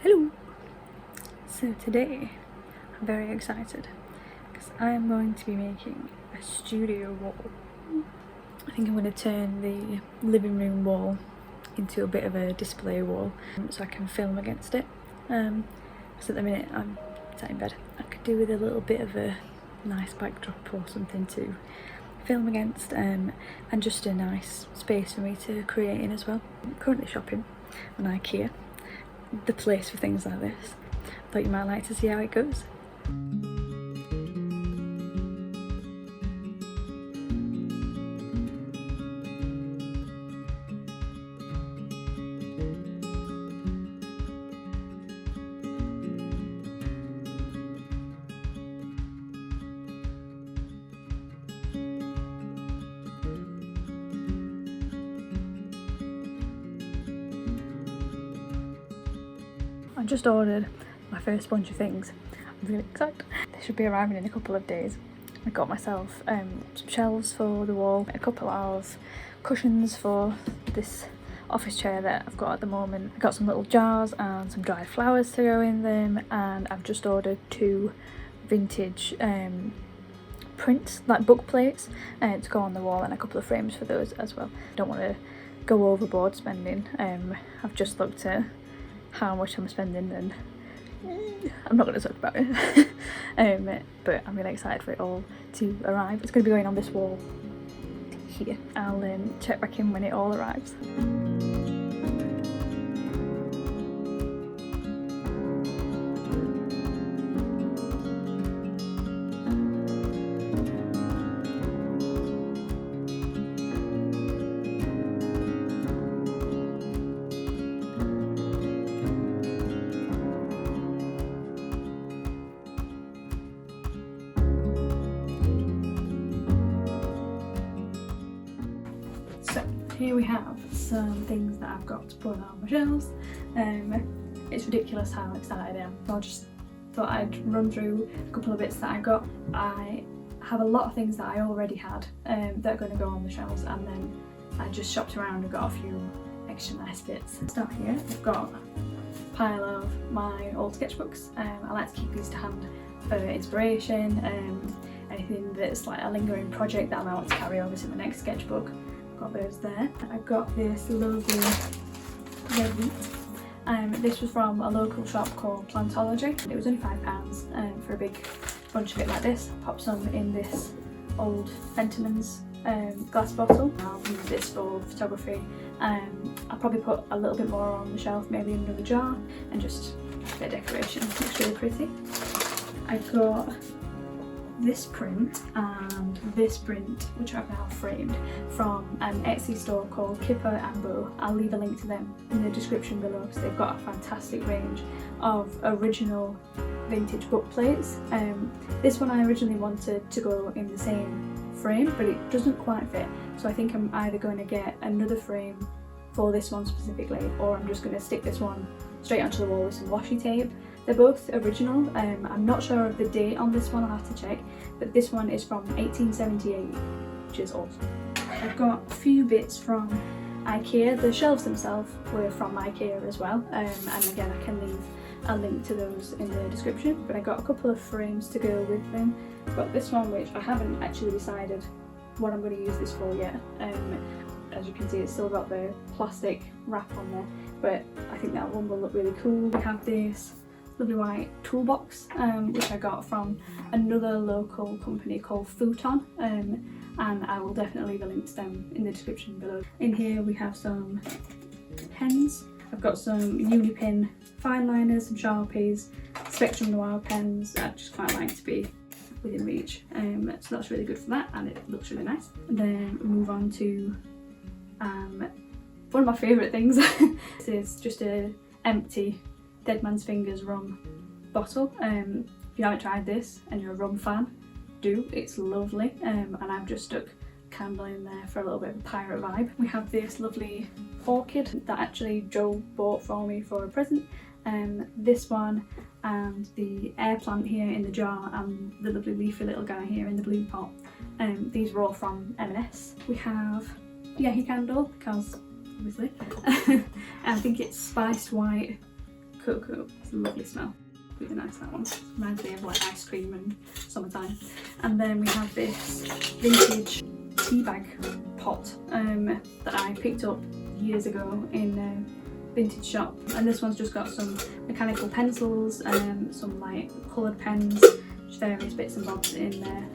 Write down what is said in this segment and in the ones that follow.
Hello! So today I'm very excited because I'm going to be making a studio wall. I think I'm going to turn the living room wall into a bit of a display wall so I can film against it. So at the minute I'm sat in bed. I could do with a little bit of a nice backdrop or something to film against, and just a nice space for me to create in as well. I'm currently shopping on IKEA, the place for things like this. Thought you might like to see how it goes. I just ordered my first bunch of things. I'm really excited. They should be arriving in a couple of days. I got myself some shelves for the wall, a couple of cushions for this office chair that I've got at the moment. I got some little jars and some dried flowers to go in them, and I've just ordered 2 vintage prints, like book plates, to go on the wall, and a couple of frames for those as well. Don't want to go overboard spending. I've just looked at how much I'm spending and I'm not going to talk about it. But I'm really excited for it all to arrive. It's going to be going on this wall here. I'll check back in when it all arrives. So here we have some things that I've got to put on my shelves. It's ridiculous how excited I am. I just thought I'd run through a couple of bits that I got. I have a lot of things that I already had that are going to go on the shelves, and then I just shopped around and got a few extra nice bits. Start here. I've got a pile of my old sketchbooks. I like to keep these to hand for inspiration, anything that's like a lingering project that I might want to carry over to the next sketchbook. Got those there. I've got this lovely red wheat. This was from a local shop called Plantology. It was only £5 for a big bunch of it like this. I popped some in this old Fentimans glass bottle. I'll use this for photography. I'll probably put a little bit more on the shelf, maybe in another jar, and just a bit of decoration. It looks really pretty. I got this print and this print, which I've now framed, from an Etsy store called Kipper and Bo. I'll leave a link to them in the description below because they've got a fantastic range of original vintage book plates. This one I originally wanted to go in the same frame, but it doesn't quite fit, so I think I'm either going to get another frame for this one specifically, or I'm just going to stick this one straight onto the wall with some washi tape. They're both original. I'm not sure of the date on this one, I'll have to check, but this one is from 1878, which is awesome. I've got a few bits from IKEA. The shelves themselves were from IKEA as well, and again I can leave a link to those in the description, but I got a couple of frames to go with them. I've got this one which I haven't actually decided what I'm going to use this for yet. As you can see, it's still got the plastic wrap on there, but I think that one will look really cool. We have this lovely white toolbox, which I got from another local company called Futon, and I will definitely leave a link to them in the description below. In here we have some pens. I've got some Unipin fine liners, some Sharpies, Spectrum Noir pens. I just quite like to be within reach, so that's really good for that, and it looks really nice. And then we move on to one of my favourite things. This is just a empty Dead Man's Fingers rum bottle. If you haven't tried this and you're a rum fan, do. It's lovely, and I've just stuck a candle in there for a little bit of a pirate vibe. We have this lovely orchid that actually Joel bought for me for a present. This one and the air plant here in the jar and the lovely leafy little guy here in the blue pot. These were all from M&S. We have a Yankee candle because obviously I think it's spiced white cocoa. It's a lovely smell. Really nice, that one. Reminds me of like ice cream and summertime. And then we have this vintage tea bag pot that I picked up years ago in a vintage shop. And this one's just got some mechanical pencils, some like coloured pens, just various bits and bobs in there.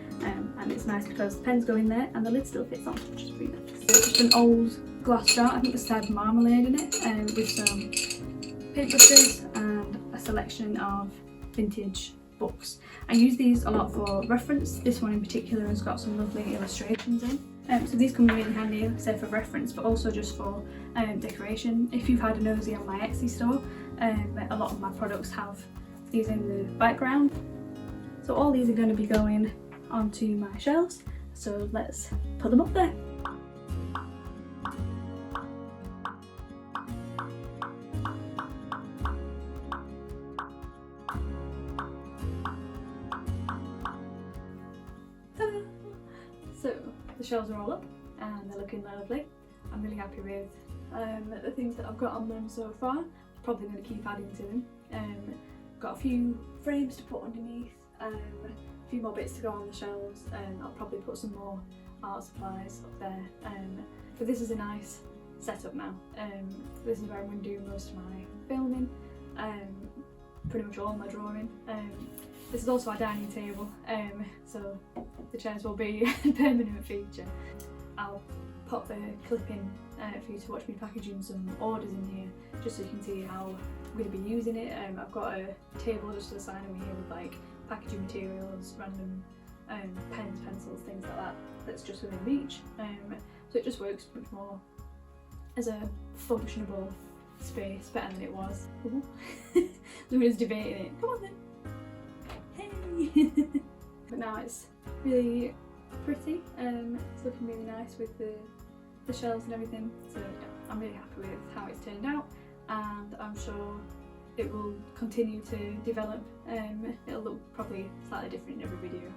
And it's nice because the pens go in there and the lid still fits on, which is really nice. It's just an old glass jar. I think it's had marmalade in it, with some paintbrushes and a selection of vintage books. I use these a lot for reference. This one in particular has got some lovely illustrations in. So these come really handy, say for reference, but also just for decoration. If you've had a nosy on my Etsy store, a lot of my products have these in the background. So all these are going to be going onto my shelves, so let's put them up there. So the shelves are all up and they're looking lovely. I'm really happy with the things that I've got on them so far. Probably going to keep adding to them. Got a few frames to put underneath, a few more bits to go on the shelves, and I'll probably put some more art supplies up there. But this is a nice setup now. This is where I'm going to do most of my filming, pretty much all my drawing. This is also our dining table, so the chairs will be a permanent feature. I'll pop the clip in for you to watch me packaging some orders in here, just so you can see how I'm going to be using it. I've got a table just to the side of me here with like packaging materials, random pens, pencils, things like that, that's just within reach. So it just works much more as a functionable space, better than it was. Luna's debating it. Come on then. Hey! But now it's really pretty. It's looking really nice with the shelves and everything. So yeah, I'm really happy with how it's turned out, and I'm sure it will continue to develop. It'll look probably slightly different in every video.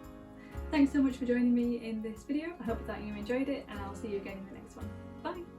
Thanks so much for joining me in this video. I hope that you enjoyed it, and I'll see you again in the next one. Bye!